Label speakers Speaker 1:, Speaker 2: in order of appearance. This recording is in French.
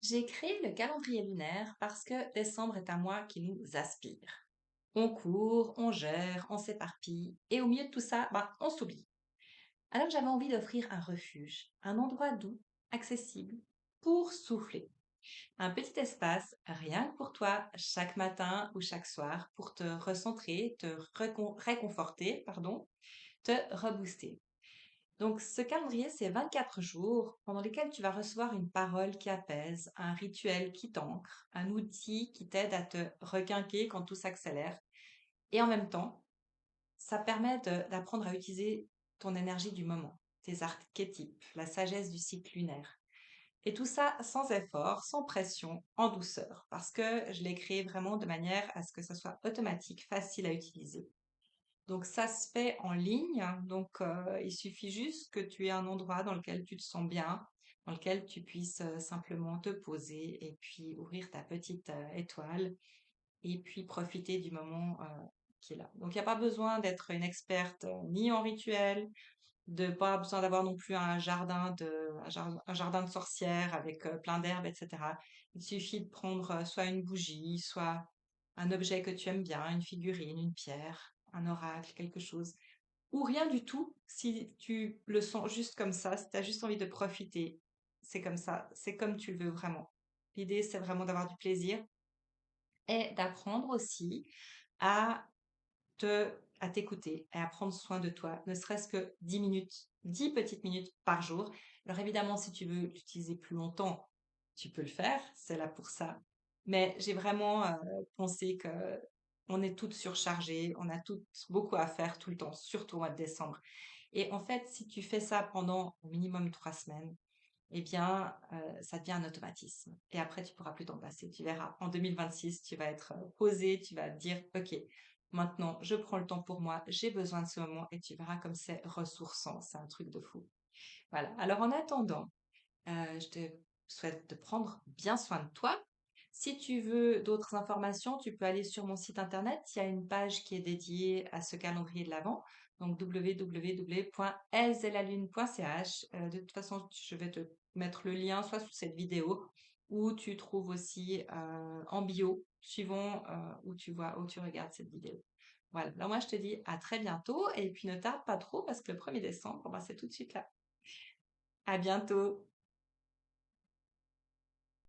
Speaker 1: J'ai créé le calendrier lunaire parce que décembre est un mois qui nous aspire. On court, on gère, on s'éparpille et au milieu de tout ça, on s'oublie. Alors j'avais envie d'offrir un refuge, un endroit doux, accessible, pour souffler. Un petit espace, rien que pour toi, chaque matin ou chaque soir, pour te recentrer, te réconforter, te rebooster. Donc, ce calendrier, c'est 24 jours pendant lesquels tu vas recevoir une parole qui apaise, un rituel qui t'ancre, un outil qui t'aide à te requinquer quand tout s'accélère. Et en même temps, ça permet d'apprendre à utiliser ton énergie du moment, tes archétypes, la sagesse du cycle lunaire. Et tout ça sans effort, sans pression, en douceur, parce que je l'ai créé vraiment de manière à ce que ça soit automatique, facile à utiliser. Donc ça se fait en ligne, donc il suffit juste que tu aies un endroit dans lequel tu te sens bien, dans lequel tu puisses simplement te poser et puis ouvrir ta petite étoile et puis profiter du moment qui est là. Donc il n'y a pas besoin d'être une experte ni en rituel, de pas besoin d'avoir non plus un jardin de sorcières avec plein d'herbes, etc. Il suffit de prendre soit une bougie, soit un objet que tu aimes bien, une figurine, une pierre, un oracle, quelque chose. Ou rien du tout, si tu le sens juste comme ça, si tu as juste envie de profiter, c'est comme ça, c'est comme tu le veux vraiment. L'idée, c'est vraiment d'avoir du plaisir et d'apprendre aussi à te, à t'écouter et à prendre soin de toi, ne serait-ce que 10 minutes, 10 petites minutes par jour. Alors évidemment, si tu veux l'utiliser plus longtemps, tu peux le faire, c'est là pour ça. Mais j'ai vraiment pensé que on est toutes surchargées, on a toutes beaucoup à faire tout le temps, surtout au mois de décembre. Et en fait, si tu fais ça pendant au minimum 3 semaines, eh bien, ça devient un automatisme. Et après, tu pourras plus t'en passer. Tu verras, en 2026, tu vas être posé, tu vas te dire, OK, maintenant, je prends le temps pour moi, j'ai besoin de ce moment, et tu verras comme c'est ressourçant, c'est un truc de fou. Voilà. Alors, en attendant, je te souhaite de prendre bien soin de toi. Si tu veux d'autres informations, tu peux aller sur mon site internet. Il y a une page qui est dédiée à ce calendrier de l'Avent, donc www.elselalune.ch. De toute façon, je vais te mettre le lien soit sous cette vidéo ou tu trouves aussi en bio, suivant où tu regardes cette vidéo. Voilà. Alors moi, je te dis à très bientôt et puis ne tarde pas trop parce que le 1er décembre, c'est tout de suite là. À bientôt.